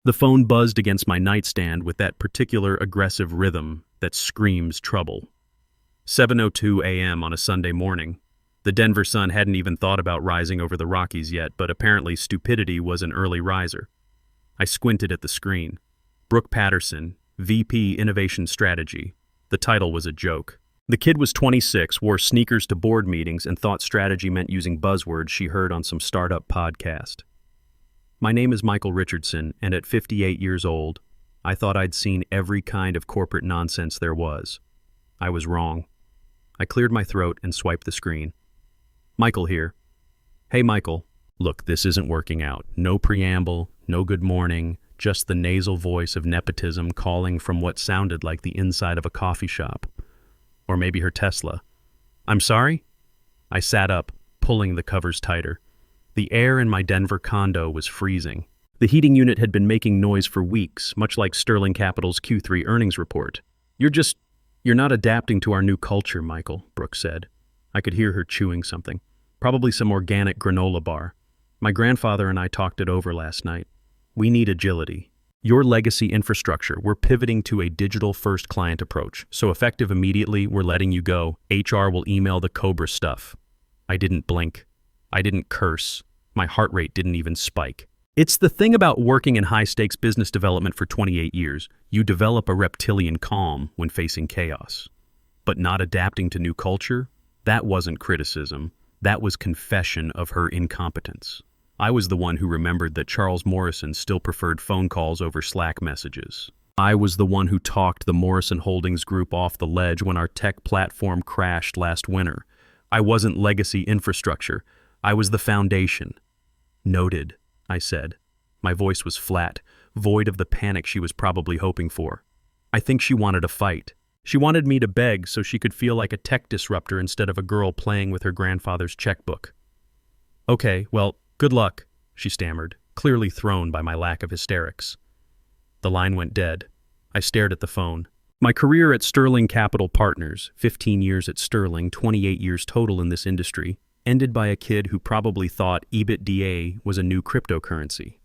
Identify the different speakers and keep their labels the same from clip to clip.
Speaker 1: The phone buzzed against my nightstand with that particular aggressive rhythm that screams trouble. 7:02 a.m. on a Sunday morning. The Denver sun hadn't even thought about rising over the Rockies yet, but apparently stupidity was an early riser. I squinted at the screen. Brooke Patterson, VP Innovation Strategy. The title was a joke. The kid was 26, wore sneakers to board meetings, and thought strategy meant using buzzwords she heard on some startup podcast. My name is Michael Richardson, and at 58 years old, I thought I'd seen every kind of corporate nonsense there was. I was wrong. I cleared my throat and swiped the screen. Michael here. Hey, Michael. Look, this isn't working out. No preamble, no good morning, just the nasal voice of nepotism calling from what sounded like the inside of a coffee shop. Or maybe her Tesla. I'm sorry? I sat up, pulling the covers tighter. The air in my Denver condo was freezing. The heating unit had been making noise for weeks, much like Sterling Capital's Q3 earnings report. You're not adapting to our new culture, Michael, Brooke said. I could hear her chewing something. Probably some organic granola bar. My grandfather and I talked it over last night. We need agility. Your legacy infrastructure, we're pivoting to a digital-first client approach. So effective immediately, we're letting you go. HR will email the Cobra stuff. I didn't blink. I didn't curse. My heart rate didn't even spike. It's the thing about working in high-stakes business development for 28 years. You develop a reptilian calm when facing chaos. But not adapting to new culture? That wasn't criticism. That was confession of her incompetence. I was the one who remembered that Charles Morrison still preferred phone calls over Slack messages. I was the one who talked the Morrison Holdings Group off the ledge when our tech platform crashed last winter. I wasn't legacy infrastructure. I was the foundation. Noted, I said. My voice was flat, void of the panic she was probably hoping for. I think she wanted a fight. She wanted me to beg so she could feel like a tech disruptor instead of a girl playing with her grandfather's checkbook. Okay, well, good luck, she stammered, clearly thrown by my lack of hysterics. The line went dead. I stared at the phone. My career at Sterling Capital Partners, 15 years at Sterling, 28 years total in this industry, ended by a kid who probably thought EBITDA was a new cryptocurrency.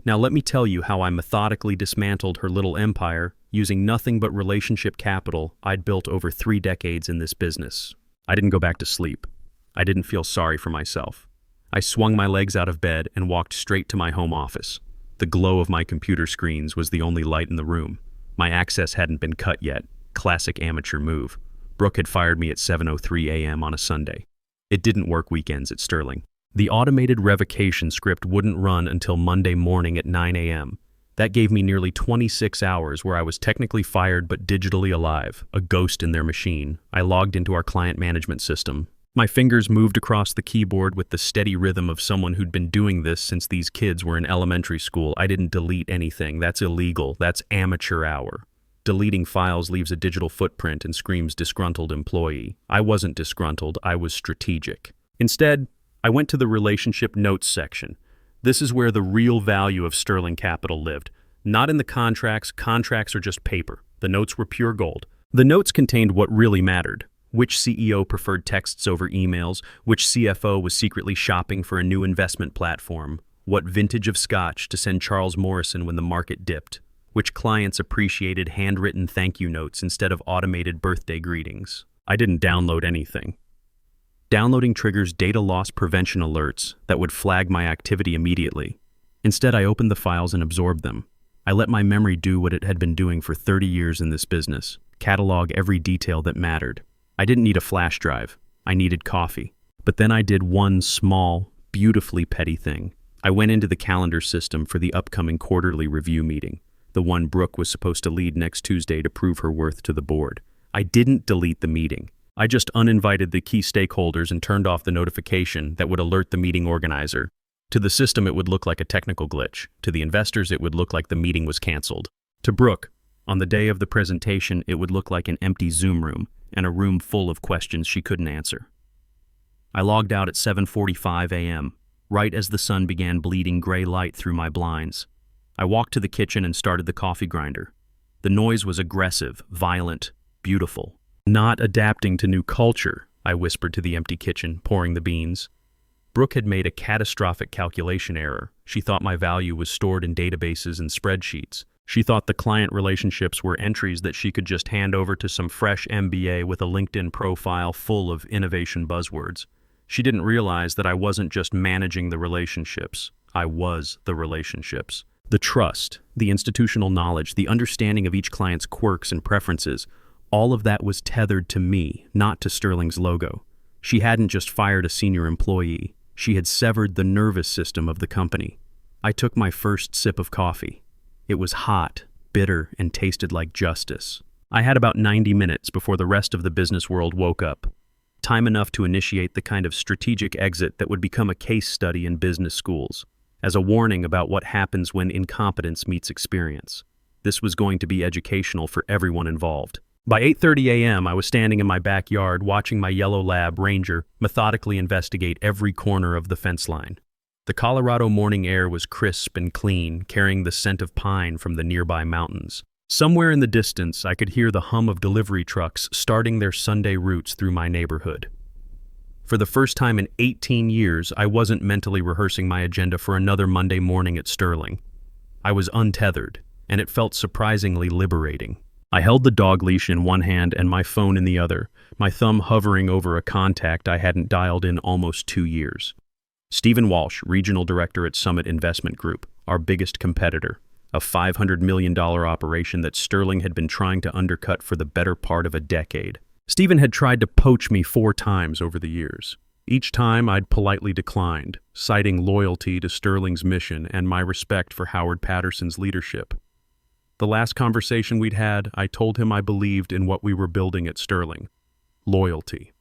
Speaker 1: Now let me tell you how I methodically dismantled her little empire using nothing but relationship capital I'd built over 3 decades in this business. I didn't go back to sleep. I didn't feel sorry for myself. I swung my legs out of bed and walked straight to my home office. The glow of my computer screens was the only light in the room. My access hadn't been cut yet. Classic amateur move. Brooke had fired me at 7:03 a.m. on a Sunday. It didn't work weekends at Sterling. The automated revocation script wouldn't run until Monday morning at 9 a.m. That gave me nearly 26 hours where I was technically fired but digitally alive, a ghost in their machine. I logged into our client management system. My fingers moved across the keyboard with the steady rhythm of someone who'd been doing this since these kids were in elementary school. I didn't delete anything. That's illegal. That's amateur hour. Deleting files leaves a digital footprint and screams disgruntled employee. I wasn't disgruntled, I was strategic. Instead, I went to the relationship notes section. This is where the real value of Sterling Capital lived. Not in the contracts. Contracts are just paper. The notes were pure gold. The notes contained what really mattered. Which CEO preferred texts over emails, which CFO was secretly shopping for a new investment platform, what vintage of scotch to send Charles Morrison when the market dipped, which clients appreciated handwritten thank you notes instead of automated birthday greetings. I didn't download anything. Downloading triggers data loss prevention alerts that would flag my activity immediately. Instead, I opened the files and absorbed them. I let my memory do what it had been doing for 30 years in this business, catalog every detail that mattered. I didn't need a flash drive. I needed coffee. But then I did one small, beautifully petty thing. I went into the calendar system for the upcoming quarterly review meeting, the one Brooke was supposed to lead next Tuesday to prove her worth to the board. I didn't delete the meeting. I just uninvited the key stakeholders and turned off the notification that would alert the meeting organizer. To the system, it would look like a technical glitch. To the investors, it would look like the meeting was canceled. To Brooke, on the day of the presentation, it would look like an empty Zoom room and a room full of questions she couldn't answer. I logged out at 7:45 a.m., right as the sun began bleeding gray light through my blinds. I walked to the kitchen and started the coffee grinder. The noise was aggressive, violent, beautiful. Not adapting to new culture, I whispered to the empty kitchen, pouring the beans. Brooke had made a catastrophic calculation error. She thought my value was stored in databases and spreadsheets. She thought the client relationships were entries that she could just hand over to some fresh MBA with a LinkedIn profile full of innovation buzzwords. She didn't realize that I wasn't just managing the relationships. I was the relationships. The trust, the institutional knowledge, the understanding of each client's quirks and preferences, all of that was tethered to me, not to Sterling's logo. She hadn't just fired a senior employee. She had severed the nervous system of the company. I took my first sip of coffee. It was hot, bitter, and tasted like justice. I had about 90 minutes before the rest of the business world woke up. Time enough to initiate the kind of strategic exit that would become a case study in business schools, as a warning about what happens when incompetence meets experience. This was going to be educational for everyone involved. By 8:30 a.m., I was standing in my backyard watching my yellow lab, Ranger, methodically investigate every corner of the fence line. The Colorado morning air was crisp and clean, carrying the scent of pine from the nearby mountains. Somewhere in the distance, I could hear the hum of delivery trucks starting their Sunday routes through my neighborhood. For the first time in 18 years, I wasn't mentally rehearsing my agenda for another Monday morning at Sterling. I was untethered, and it felt surprisingly liberating. I held the dog leash in one hand and my phone in the other, my thumb hovering over a contact I hadn't dialed in almost 2 years. Stephen Walsh, Regional Director at Summit Investment Group, our biggest competitor, a $500 million operation that Sterling had been trying to undercut for the better part of a decade. Stephen had tried to poach me 4 times over the years. Each time I'd politely declined, citing loyalty to Sterling's mission and my respect for Howard Patterson's leadership. The last conversation we'd had, I told him I believed in what we were building at Sterling. Loyalty.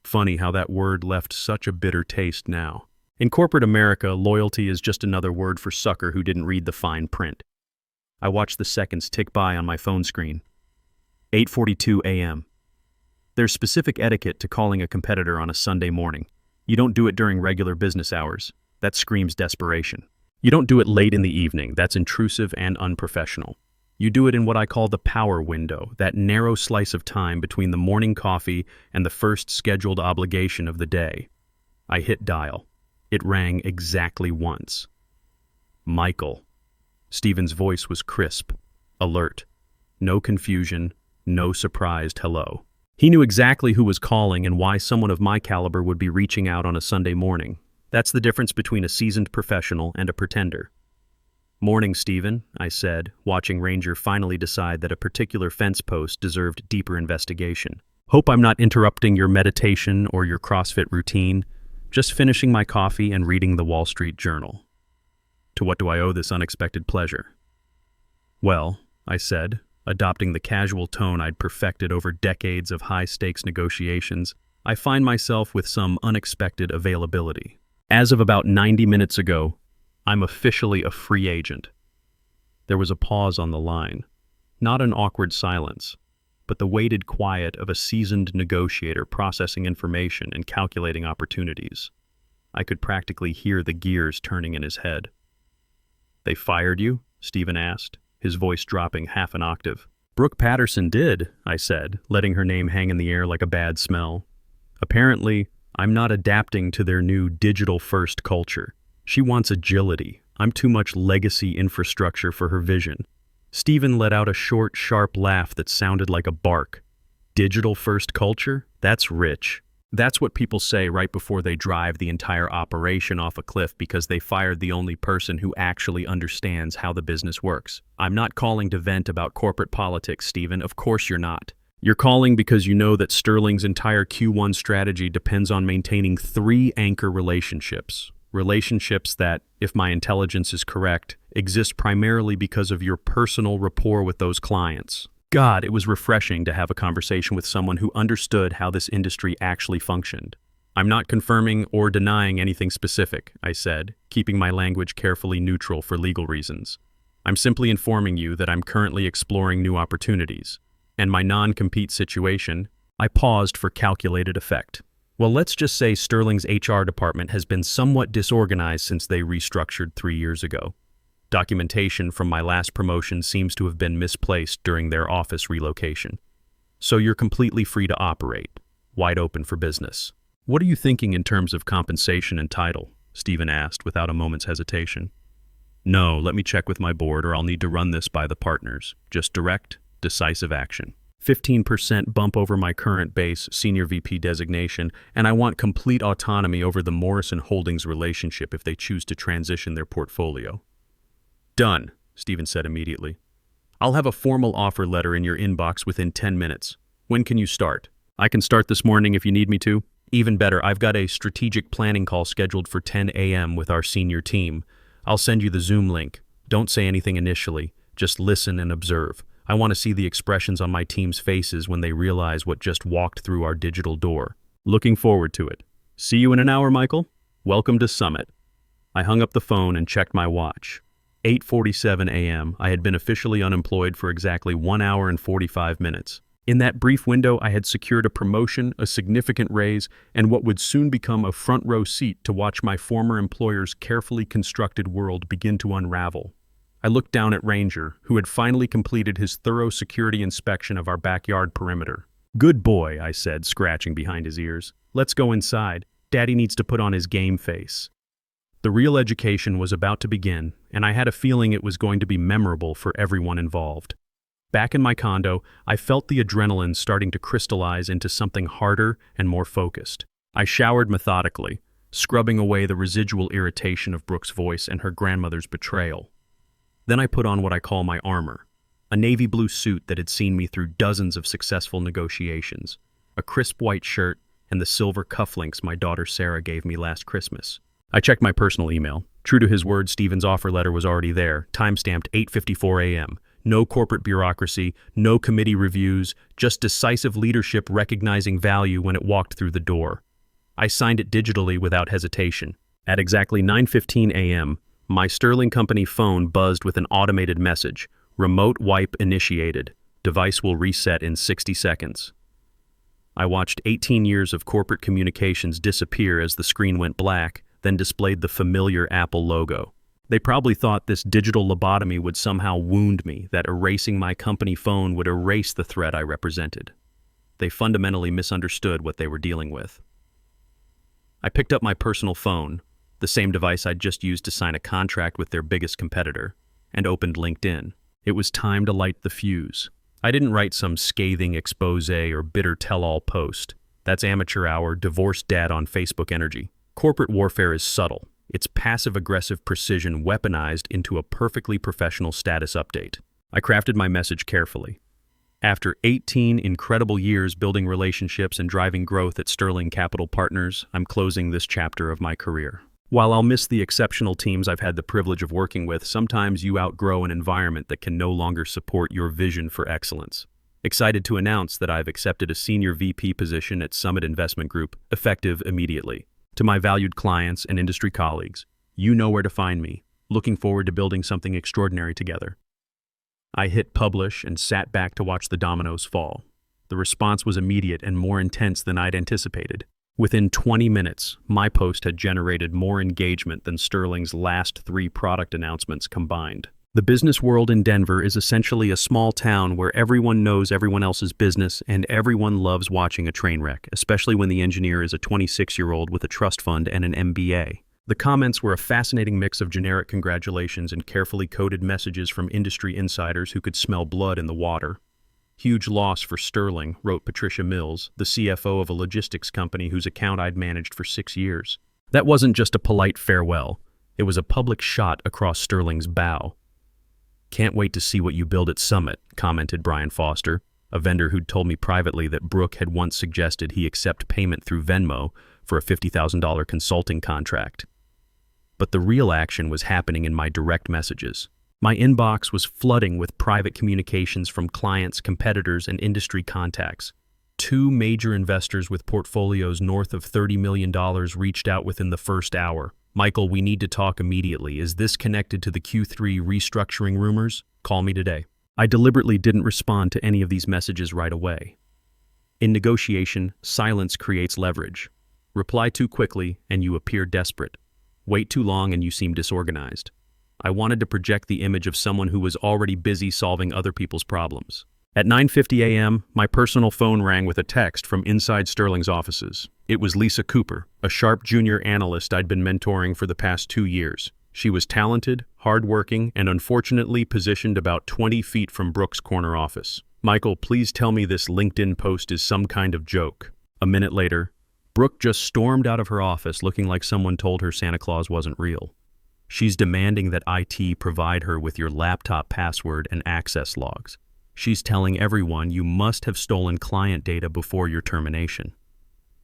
Speaker 1: Funny how that word left such a bitter taste now. In corporate America, loyalty is just another word for sucker who didn't read the fine print. I watched the seconds tick by on my phone screen. 8:42 a.m. There's specific etiquette to calling a competitor on a Sunday morning. You don't do it during regular business hours. That screams desperation. You don't do it late in the evening. That's intrusive and unprofessional. You do it in what I call the power window, that narrow slice of time between the morning coffee and the first scheduled obligation of the day. I hit dial. It rang exactly once. Michael. Stephen's voice was crisp, alert. No confusion, no surprised hello. He knew exactly who was calling and why someone of my caliber would be reaching out on a Sunday morning. That's the difference between a seasoned professional and a pretender. Morning, Stephen, I said, watching Ranger finally decide that a particular fence post deserved deeper investigation. Hope I'm not interrupting your meditation or your CrossFit routine. Just finishing my coffee and reading the Wall Street Journal. To what do I owe this unexpected pleasure? Well, I said, adopting the casual tone I'd perfected over decades of high-stakes negotiations, I find myself with some unexpected availability. As of about 90 minutes ago, I'm officially a free agent. There was a pause on the line, not an awkward silence, but the weighted quiet of a seasoned negotiator processing information and calculating opportunities. I could practically hear the gears turning in his head. They fired you? Stephen asked, his voice dropping half an octave. Brooke Patterson did, I said, letting her name hang in the air like a bad smell. Apparently, I'm not adapting to their new digital-first culture. She wants agility. I'm too much legacy infrastructure for her vision. Stephen let out a short, sharp laugh that sounded like a bark. Digital-first culture? That's rich. That's what people say right before they drive the entire operation off a cliff because they fired the only person who actually understands how the business works. I'm not calling to vent about corporate politics, Stephen. Of course you're not. You're calling because you know that Sterling's entire Q1 strategy depends on maintaining 3 anchor relationships. Relationships that, if my intelligence is correct, exist primarily because of your personal rapport with those clients. God, it was refreshing to have a conversation with someone who understood how this industry actually functioned. I'm not confirming or denying anything specific, I said, keeping my language carefully neutral for legal reasons. I'm simply informing you that I'm currently exploring new opportunities. And my non-compete situation, I paused for calculated effect. Well, let's just say Sterling's HR department has been somewhat disorganized since they restructured 3 years ago. Documentation from my last promotion seems to have been misplaced during their office relocation. So you're completely free to operate, wide open for business. "What are you thinking in terms of compensation and title?" Stephen asked without a moment's hesitation. "No, let me check with my board or I'll need to run this by the partners. Just direct, decisive action. 15% bump over my current base senior VP designation, and I want complete autonomy over the Morrison Holdings relationship if they choose to transition their portfolio." "Done," Stephen said immediately. "I'll have a formal offer letter in your inbox within 10 minutes. When can you start?" "I can start this morning if you need me to." "Even better, I've got a strategic planning call scheduled for 10 a.m. with our senior team. I'll send you the Zoom link. Don't say anything initially. Just listen and observe. I want to see the expressions on my team's faces when they realize what just walked through our digital door." "Looking forward to it. See you in an hour, Michael. Welcome to Summit." I hung up the phone and checked my watch. 8:47 a.m. I had been officially unemployed for exactly 1 hour and 45 minutes. In that brief window, I had secured a promotion, a significant raise, and what would soon become a front-row seat to watch my former employer's carefully constructed world begin to unravel. I looked down at Ranger, who had finally completed his thorough security inspection of our backyard perimeter. "Good boy," I said, scratching behind his ears. "Let's go inside. Daddy needs to put on his game face." The real education was about to begin, and I had a feeling it was going to be memorable for everyone involved. Back in my condo, I felt the adrenaline starting to crystallize into something harder and more focused. I showered methodically, scrubbing away the residual irritation of Brooke's voice and her grandmother's betrayal. Then I put on what I call my armor, a navy blue suit that had seen me through dozens of successful negotiations, a crisp white shirt, and the silver cufflinks my daughter Sarah gave me last Christmas. I checked my personal email. True to his word, Stephen's offer letter was already there, time-stamped 8:54 a.m. No corporate bureaucracy, no committee reviews, just decisive leadership recognizing value when it walked through the door. I signed it digitally without hesitation. At exactly 9:15 a.m., my Sterling Company phone buzzed with an automated message. "Remote wipe initiated. Device will reset in 60 seconds." I watched 18 years of corporate communications disappear as the screen went black, then displayed the familiar Apple logo. They probably thought this digital lobotomy would somehow wound me, that erasing my company phone would erase the threat I represented. They fundamentally misunderstood what they were dealing with. I picked up my personal phone, the same device I'd just used to sign a contract with their biggest competitor, and opened LinkedIn. It was time to light the fuse. I didn't write some scathing expose or bitter tell-all post. That's amateur hour, divorced dad on Facebook energy. Corporate warfare is subtle. It's passive-aggressive precision weaponized into a perfectly professional status update. I crafted my message carefully. After 18 incredible years building relationships and driving growth at Sterling Capital Partners, I'm closing this chapter of my career. While I'll miss the exceptional teams I've had the privilege of working with, sometimes you outgrow an environment that can no longer support your vision for excellence. Excited to announce that I've accepted a senior VP position at Summit Investment Group, effective immediately. To my valued clients and industry colleagues, you know where to find me. Looking forward to building something extraordinary together. I hit publish and sat back to watch the dominoes fall. The response was immediate and more intense than I'd anticipated. Within 20 minutes, my post had generated more engagement than Sterling's last 3 product announcements combined. The business world in Denver is essentially a small town where everyone knows everyone else's business and everyone loves watching a train wreck, especially when the engineer is a 26-year-old with a trust fund and an MBA. The comments were a fascinating mix of generic congratulations and carefully coded messages from industry insiders who could smell blood in the water. "Huge loss for Sterling," wrote Patricia Mills, the CFO of a logistics company whose account I'd managed for 6 years. That wasn't just a polite farewell. It was a public shot across Sterling's bow. "Can't wait to see what you build at Summit," commented Brian Foster, a vendor who'd told me privately that Brooke had once suggested he accept payment through Venmo for a $50,000 consulting contract. But the real action was happening in my direct messages. My inbox was flooding with private communications from clients, competitors, and industry contacts. 2 major investors with portfolios north of $30 million reached out within the first hour. "Michael, we need to talk immediately. Is this connected to the Q3 restructuring rumors? Call me today." I deliberately didn't respond to any of these messages right away. In negotiation, silence creates leverage. Reply too quickly, and you appear desperate. Wait too long, and you seem disorganized. I wanted to project the image of someone who was already busy solving other people's problems. At 9:50 a.m., my personal phone rang with a text from inside Sterling's offices. It was Lisa Cooper, a sharp junior analyst I'd been mentoring for the past 2 years. She was talented, hardworking, and unfortunately positioned about 20 feet from Brooke's corner office. "Michael, please tell me this LinkedIn post is some kind of joke." A minute later, Brooke just stormed out of her office looking like someone told her Santa Claus wasn't real. "She's demanding that IT provide her with your laptop password and access logs. She's telling everyone you must have stolen client data before your termination."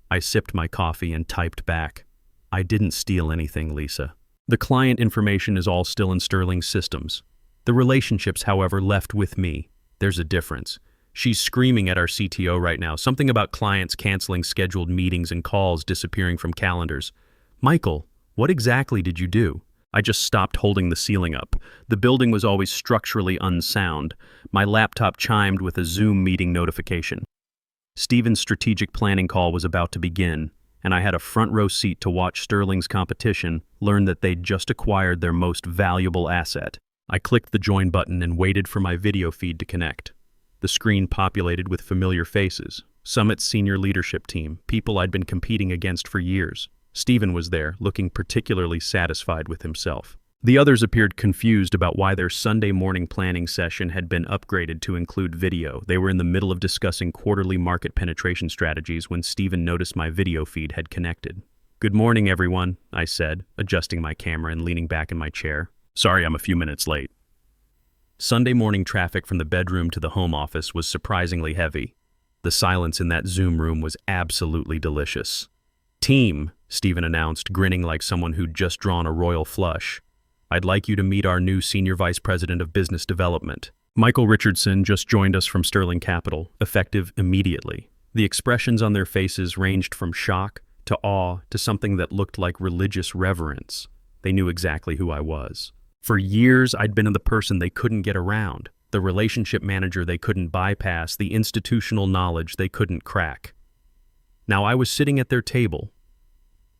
Speaker 1: I sipped my coffee and typed back, "I didn't steal anything, Lisa. The client information is all still in Sterling's systems. The relationship's, however, left with me. There's a difference. She's screaming at our CTO right now, something about clients canceling scheduled meetings and calls disappearing from calendars. Michael, what exactly did you do?" I just stopped holding the ceiling up. The building was always structurally unsound. My laptop chimed with a Zoom meeting notification. Stephen's strategic planning call was about to begin, and I had a front row seat to watch Sterling's competition learn that they'd just acquired their most valuable asset. I clicked the join button and waited for my video feed to connect. The screen populated with familiar faces. Summit's senior leadership team, people I'd been competing against for years. Stephen was there, looking particularly satisfied with himself. The others appeared confused about why their Sunday morning planning session had been upgraded to include video. They were in the middle of discussing quarterly market penetration strategies when Stephen noticed my video feed had connected. "Good morning, everyone," I said, adjusting my camera and leaning back in my chair. "Sorry I'm a few minutes late." Sunday morning traffic from the bedroom to the home office was surprisingly heavy. The silence in that Zoom room was absolutely delicious. "Team," Stephen announced, grinning like someone who'd just drawn a royal flush, "I'd like you to meet our new Senior Vice President of Business Development. Michael Richardson just joined us from Sterling Capital, effective immediately." The expressions on their faces ranged from shock to awe to something that looked like religious reverence. They knew exactly who I was. For years, I'd been the person they couldn't get around, the relationship manager they couldn't bypass, the institutional knowledge they couldn't crack. Now I was sitting at their table.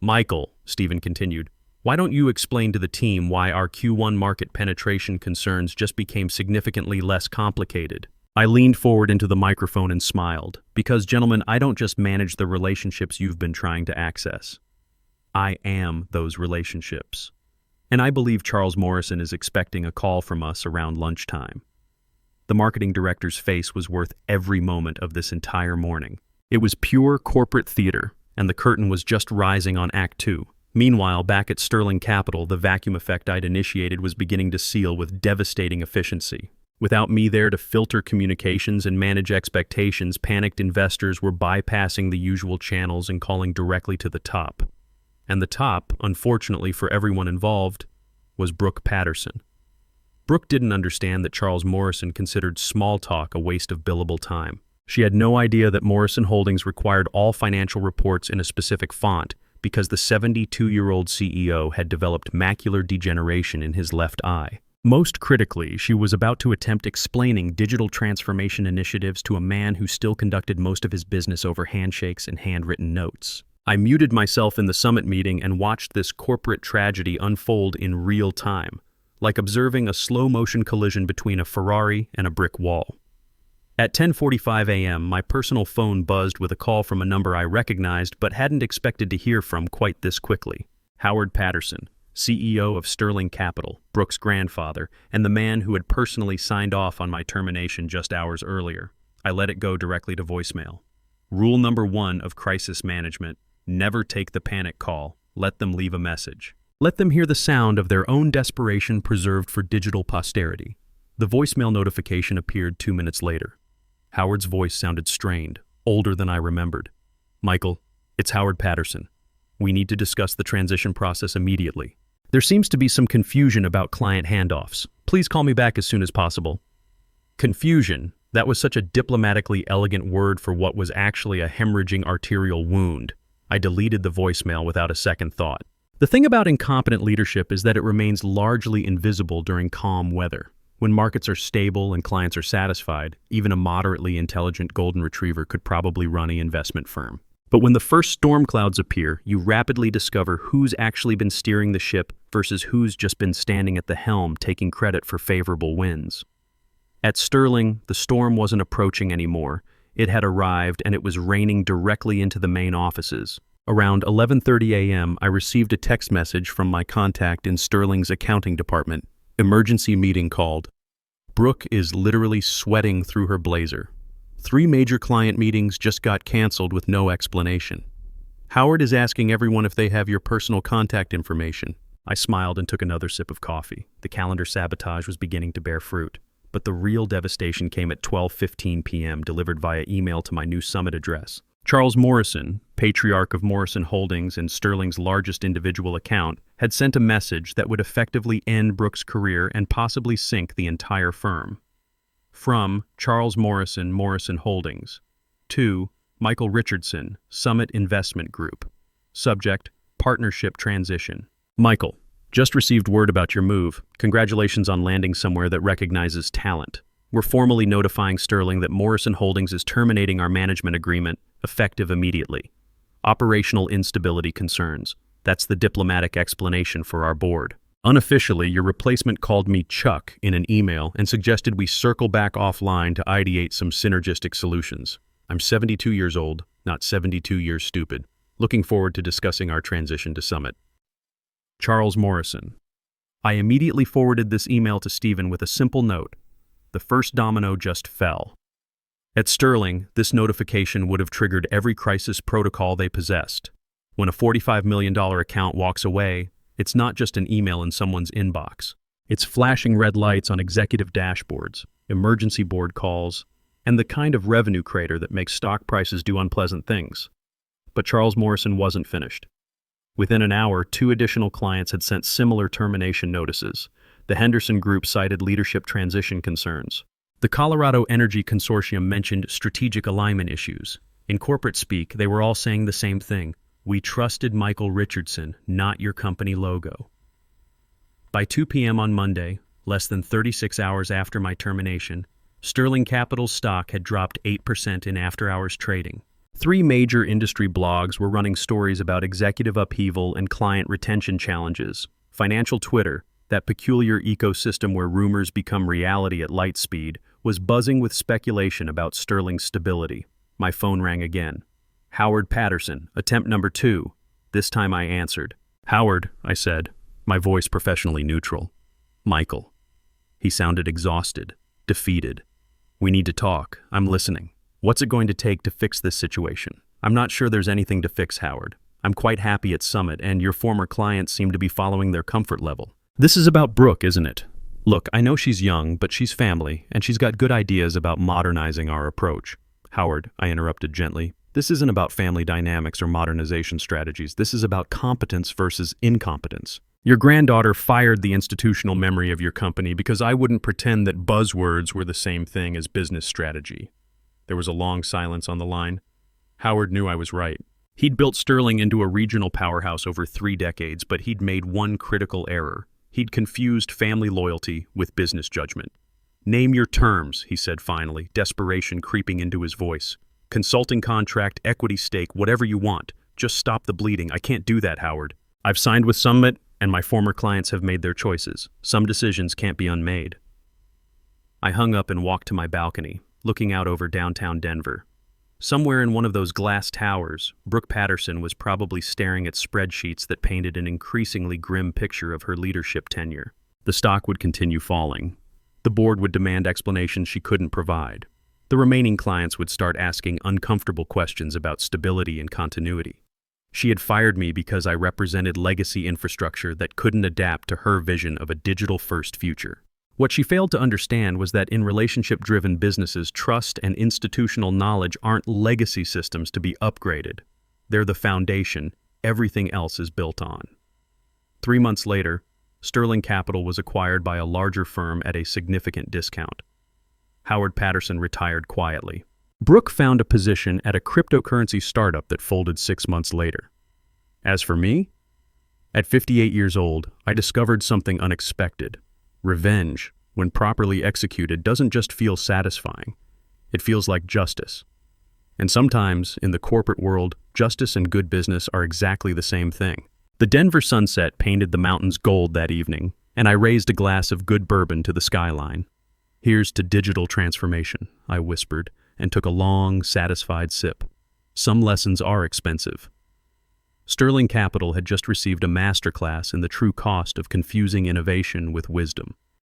Speaker 1: "Michael," Stephen continued, "why don't you explain to the team why our Q1 market penetration concerns just became significantly less complicated?" I leaned forward into the microphone and smiled. "Because, gentlemen, I don't just manage the relationships you've been trying to access. I am those relationships. And I believe Charles Morrison is expecting a call from us around lunchtime." The marketing director's face was worth every moment of this entire morning. It was pure corporate theater, and the curtain was just rising on Act 2. Meanwhile, back at Sterling Capital, the vacuum effect I'd initiated was beginning to seal with devastating efficiency. Without me there to filter communications and manage expectations, panicked investors were bypassing the usual channels and calling directly to the top. And the top, unfortunately for everyone involved, was Brooke Patterson. Brooke didn't understand that Charles Morrison considered small talk a waste of billable time. She had no idea that Morrison Holdings required all financial reports in a specific font because the 72-year-old CEO had developed macular degeneration in his left eye. Most critically, she was about to attempt explaining digital transformation initiatives to a man who still conducted most of his business over handshakes and handwritten notes. I muted myself in the summit meeting and watched this corporate tragedy unfold in real time, like observing a slow-motion collision between a Ferrari and a brick wall. At 10:45 a.m., my personal phone buzzed with a call from a number I recognized but hadn't expected to hear from quite this quickly. Howard Patterson, CEO of Sterling Capital, Brooke's grandfather, and the man who had personally signed off on my termination just hours earlier. I let it go directly to voicemail. Rule number 1 of crisis management: never take the panic call. Let them leave a message. Let them hear the sound of their own desperation preserved for digital posterity. The voicemail notification appeared 2 minutes later. Howard's voice sounded strained, older than I remembered. "Michael, it's Howard Patterson. We need to discuss the transition process immediately. There seems to be some confusion about client handoffs. Please call me back as soon as possible." Confusion, that was such a diplomatically elegant word for what was actually a hemorrhaging arterial wound. I deleted the voicemail without a second thought. The thing about incompetent leadership is that it remains largely invisible during calm weather. When markets are stable and clients are satisfied, even a moderately intelligent golden retriever could probably run an investment firm. But when the first storm clouds appear, you rapidly discover who's actually been steering the ship versus who's just been standing at the helm taking credit for favorable winds. At Sterling, the storm wasn't approaching anymore. It had arrived, and it was raining directly into the main offices. Around 11:30 a.m., I received a text message from my contact in Sterling's accounting department. Emergency meeting called. Brooke is literally sweating through her blazer. 3 major client meetings just got canceled with no explanation. Howard is asking everyone if they have your personal contact information. I smiled and took another sip of coffee. The calendar sabotage was beginning to bear fruit. But the real devastation came at 12:15 p.m., delivered via email to my new Summit address. Charles Morrison, patriarch of Morrison Holdings and Sterling's largest individual account, had sent a message that would effectively end Brooke's career and possibly sink the entire firm. From Charles Morrison, Morrison Holdings. To Michael Richardson, Summit Investment Group. Subject, partnership transition. Michael, just received word about your move. Congratulations on landing somewhere that recognizes talent. We're formally notifying Sterling that Morrison Holdings is terminating our management agreement, effective immediately. Operational instability concerns. That's the diplomatic explanation for our board. Unofficially, your replacement called me Chuck in an email and suggested we circle back offline to ideate some synergistic solutions. I'm 72 years old, not 72 years stupid. Looking forward to discussing our transition to Summit. Charles Morrison. I immediately forwarded this email to Stephen with a simple note. The first domino just fell. At Sterling, this notification would have triggered every crisis protocol they possessed. When a $45 million account walks away, it's not just an email in someone's inbox. It's flashing red lights on executive dashboards, emergency board calls, and the kind of revenue crater that makes stock prices do unpleasant things. But Charles Morrison wasn't finished. Within an hour, 2 additional clients had sent similar termination notices. The Henderson Group cited leadership transition concerns. The Colorado Energy Consortium mentioned strategic alignment issues. In corporate speak, they were all saying the same thing. We trusted Michael Richardson, not your company logo. By 2 p.m. on Monday, less than 36 hours after my termination, Sterling Capital's stock had dropped 8% in after-hours trading. 3 major industry blogs were running stories about executive upheaval and client retention challenges. Financial Twitter, that peculiar ecosystem where rumors become reality at light speed, was buzzing with speculation about Sterling's stability. My phone rang again. Howard Patterson, attempt number 2. This time I answered. Howard, I said, my voice professionally neutral. Michael. He sounded exhausted, defeated. We need to talk. I'm listening. What's it going to take to fix this situation? I'm not sure there's anything to fix, Howard. I'm quite happy at Summit, and your former clients seem to be following their comfort level. This is about Brooke, isn't it? Look, I know she's young, but she's family, and she's got good ideas about modernizing our approach. Howard, I interrupted gently, this isn't about family dynamics or modernization strategies. This is about competence versus incompetence. Your granddaughter fired the institutional memory of your company because I wouldn't pretend that buzzwords were the same thing as business strategy. There was a long silence on the line. Howard knew I was right. He'd built Sterling into a regional powerhouse over 3 decades, but he'd made one critical error. He'd confused family loyalty with business judgment. Name your terms, he said finally, desperation creeping into his voice. Consulting contract, equity stake, whatever you want. Just stop the bleeding. I can't do that, Howard. I've signed with Summit, and my former clients have made their choices. Some decisions can't be unmade. I hung up and walked to my balcony, looking out over downtown Denver. Somewhere in one of those glass towers, Brooke Patterson was probably staring at spreadsheets that painted an increasingly grim picture of her leadership tenure. The stock would continue falling. The board would demand explanations she couldn't provide. The remaining clients would start asking uncomfortable questions about stability and continuity. She had fired me because I represented legacy infrastructure that couldn't adapt to her vision of a digital-first future. What she failed to understand was that in relationship-driven businesses, trust and institutional knowledge aren't legacy systems to be upgraded. They're the foundation everything else is built on. 3 months later, Sterling Capital was acquired by a larger firm at a significant discount. Howard Patterson retired quietly. Brooke found a position at a cryptocurrency startup that folded 6 months later. As for me, at 58 years old, I discovered something unexpected. Revenge, when properly executed, doesn't just feel satisfying. It feels like justice. And sometimes, in the corporate world, justice and good business are exactly the same thing. The Denver sunset painted the mountains gold that evening, and I raised a glass of good bourbon to the skyline. Here's to digital transformation, I whispered, and took a long, satisfied sip. Some lessons are expensive. Sterling Capital had just received a masterclass in the true cost of confusing innovation with wisdom.